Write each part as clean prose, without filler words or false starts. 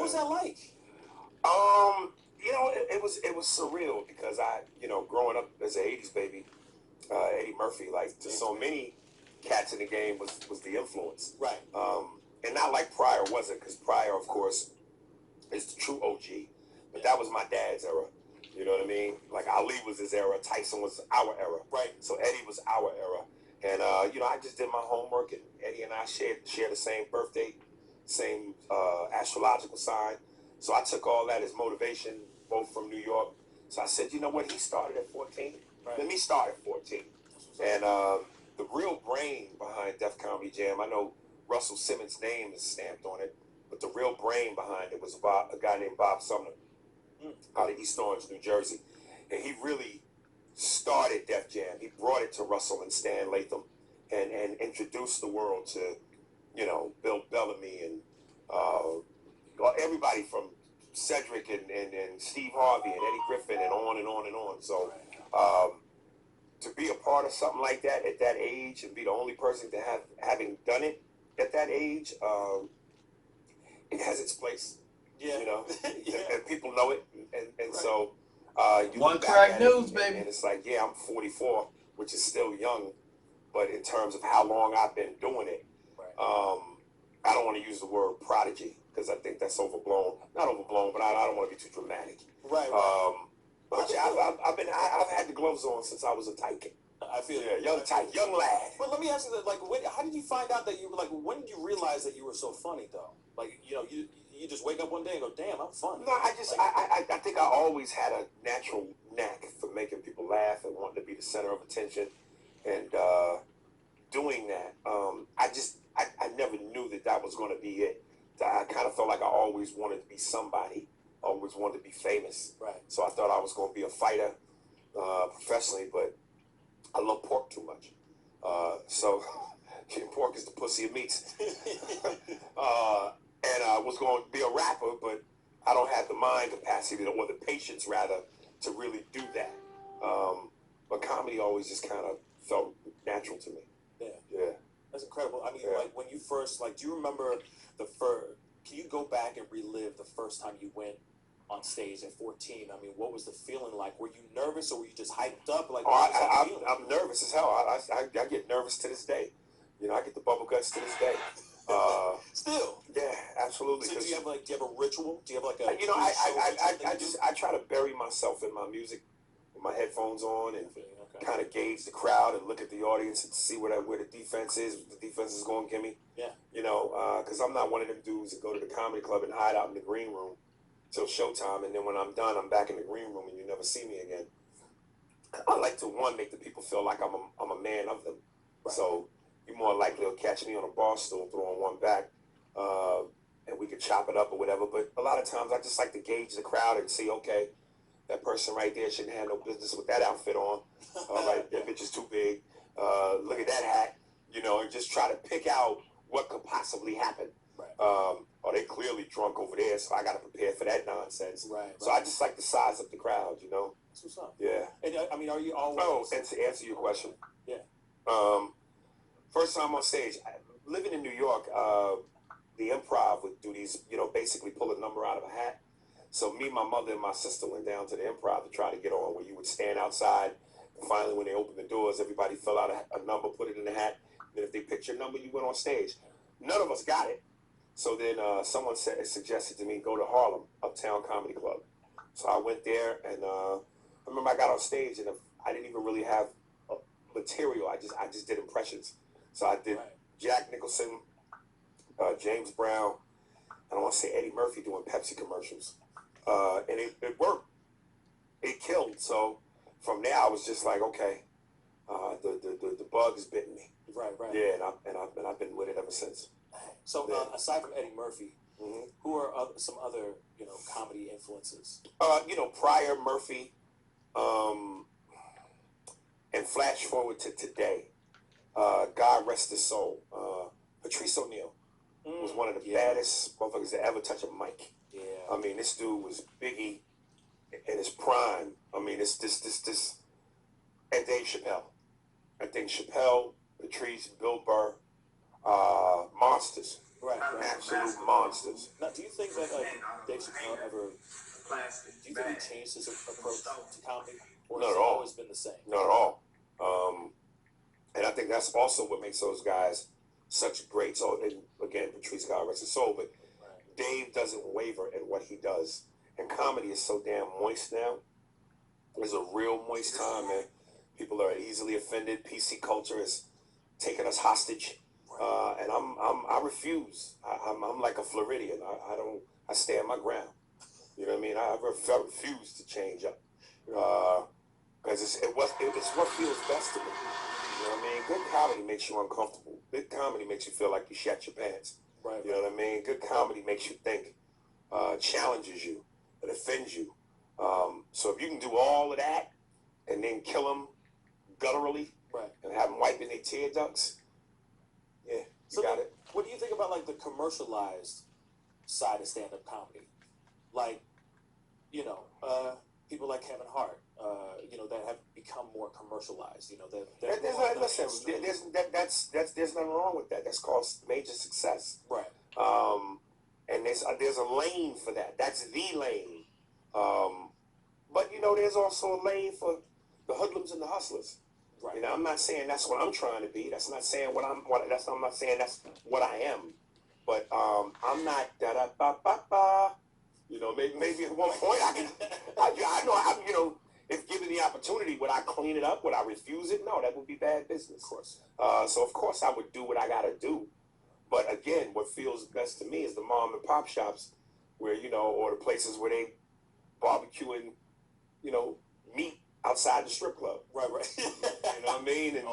was that like? You know, it was surreal because growing up as an '80s baby, Eddie Murphy, like to so many cats in the game was the influence. Right. And not like Pryor wasn't, because Pryor, of course, is the true OG. But that was my dad's era. You know what I mean? Like Ali was his era, Tyson was our era. Right. So Eddie was our era. And I just did my homework, and Eddie and I share the same birthday, same astrological sign. So I took all that as motivation, both from New York. So I said, you know what? He started at 14. Right. Let me start at 14. And the real brain behind Def Comedy Jam, I know Russell Simmons' name is stamped on it, but the real brain behind it was a guy named Bob Sumner out of East Orange, New Jersey. And he really started Def Jam. He brought it to Russell and Stan Latham and introduced the world to, Bill Bellamy and everybody from Cedric and Steve Harvey and Eddie Griffin and on and on and on. So to be a part of something like that at that age and be the only person to having done it at that age, it has its place. Yeah. And people know it. And so ONECRAKNEWS, baby. And it's like, yeah, I'm 44, which is still young, but in terms of how long I've been doing it, I don't want to use the word prodigy because I think that's overblown. Not overblown, but I don't want to be too dramatic. Right. But yeah, I've had the gloves on since I was a tight kid. I feel young lad. But let me ask you that, like, how did you find out that you were like? When did you realize that you were so funny though? Like, you just wake up one day and go, damn, I'm funny. No, I think I always had a natural knack for making people laugh and wanting to be the center of attention, and doing that. I never knew that was going to be it. I kind of felt like I always wanted to be somebody. Always wanted to be famous. Right. So I thought I was going to be a fighter professionally, but I love pork too much. So pork is the pussy of meats. And I was going to be a rapper, but I don't have the mind capacity or the patience, rather, to really do that. But comedy always just kind of felt natural to me. Yeah. That's incredible. I mean, like, when you first, like, do you remember can you go back and relive the first time you went on stage at 14? I mean, what was the feeling like? Were you nervous or were you just hyped up? Like, I'm nervous as hell. I get nervous to this day. I get the bubble guts to this day. Still? Yeah, absolutely. So do you have a ritual? Do you have like a... I try to bury myself in my music with my headphones on and kind of gauge the crowd and look at the audience and see where the defense is. What the defense is going to give me. Yeah. Because I'm not one of them dudes that go to the comedy club and hide out in the green room till showtime, and then when I'm done, I'm back in the green room and you never see me again. I like to, make the people feel like I'm a man of them. Right. So you're more likely to catch me on a bar stool throwing one back, and we could chop it up or whatever. But a lot of times I just like to gauge the crowd and see, okay, that person right there shouldn't have no business with that outfit on. All right, that bitch is too big. Look at that hat, and just try to pick out what could possibly happen. Right. Or they clearly drunk over there, so I got to prepare for that nonsense. Right. So I just like to size up the crowd, That's what's up. Yeah. And I mean, are you always... Oh, and to answer your question. Yeah. First time on stage, living in New York, the Improv would do these, basically pull a number out of a hat. So me, my mother, and my sister went down to the Improv to try to get on, where you would stand outside, and finally when they opened the doors, everybody fill out a number, put it in the hat, and if they picked your number, you went on stage. None of us got it. So then someone suggested to me, go to Harlem, Uptown Comedy Club. So I went there, and I remember I got on stage, and I didn't even really have material. I just did impressions. So I did Jack Nicholson, James Brown, I don't want to say Eddie Murphy doing Pepsi commercials. And it worked. It killed. So from there, I was just like, okay, the bug has bitten me. Right. Yeah, and I've been with it ever since. So aside from Eddie Murphy, who are some other comedy influences? Pryor, Murphy, and flash forward to today. God rest his soul. Patrice O'Neal was one of the baddest motherfuckers that ever touched a mic. Yeah. I mean, this dude was Biggie in his prime. I mean, this, and Dave Chappelle. I think Chappelle, Patrice, Bill Burr, monsters. Right. Absolute monsters. Now, do you think that Dave Chappelle ever? Do you think he changed his approach to comedy, or has it always been the same? Not at all. And I think that's also what makes those guys such great. So, and again, Patrice, God rest his soul, but Dave doesn't waver in what he does. And comedy is so damn moist now. It's a real moist time, man. People are easily offended. PC culture is taking us hostage, and I refuse. I'm like a Floridian. I stand my ground. You know what I mean? I refuse to change up, because it's what feels best to me. You know what I mean? Good comedy makes you uncomfortable. Good comedy makes you feel like you shat your pants. Right. You know what I mean? Good comedy makes you think, challenges you, it offends you. So if you can do all of that and then kill them gutturally, and have them wiping their tear ducts, yeah, you got it. What do you think about like the commercialized side of stand-up comedy? Like, you know, people like Kevin Hart, you know, that have become more commercialized. You know, that there's nothing wrong with that. That's called major success. Right. And there's a lane for that. That's the lane. But you know, there's also a lane for the hoodlums and the hustlers. Right. You know, I'm not saying that's what I'm trying to be. That's not saying I'm not saying that's what I am. But I'm not da da ba ba ba. You know, maybe at one point I know you know, if given the opportunity, would I clean it up? Would I refuse it? No, that would be bad business. Of course. So of course I would do what I gotta do. But again, what feels best to me is the mom and pop shops, where, you know, or the places where they barbecuing, you know, meat outside the strip club. Right. You know what I mean? And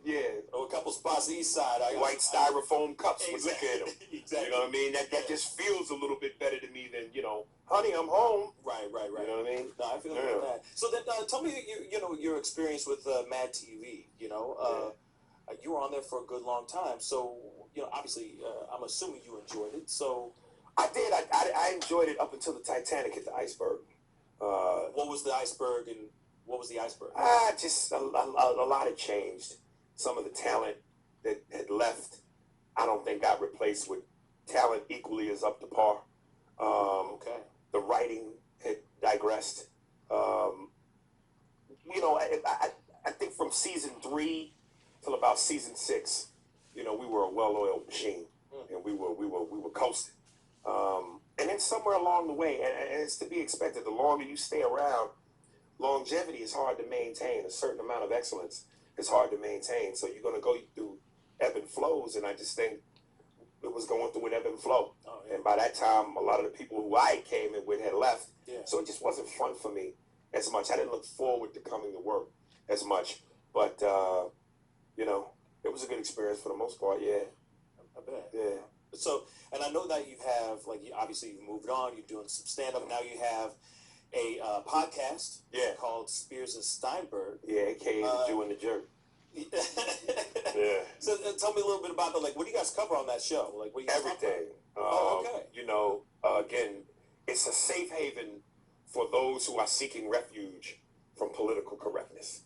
yeah. A couple spots east side. White styrofoam cups with liquor in them. Exactly. You know what I mean? That just feels a little bit better to me than, you know, honey, I'm home. Right. You know what I mean? No, I feel that. So then, tell me, you know, your experience with Madtv. You know, you were on there for a good long time. So, you know, obviously, I'm assuming you enjoyed it. So I did. I enjoyed it up until the Titanic hit the iceberg. What was the iceberg, and what was the iceberg? Just a lot had changed. Some of the talent that had left, I don't think got replaced with talent equally as up to par. Okay. The writing had digressed. You know, I think from season 3 till about season 6, you know, we were a well-oiled machine, and we were coasting. And then somewhere along the way, and it's to be expected, the longer you stay around, longevity is hard to maintain. A certain amount of excellence is hard to maintain. So you're going to go through ebb and flows, and I just think it was going through an ebb and flow. Oh, yeah. And by that time, a lot of the people who I came in with had left. Yeah. So it just wasn't fun for me as much. I didn't look forward to coming to work as much. But, you know, it was a good experience for the most part, yeah. I bet. Yeah. So, and I know that you have, like, obviously you've moved on, you're doing some stand-up. Now you have a podcast called Spears and Steinberg. Yeah, a.k.a. the Jew and the Jerk. Yeah. So tell me a little bit about that. Like, what do you guys cover on that show? Like, what do you guys Everything. okay. You know, again, it's a safe haven for those who are seeking refuge from political correctness.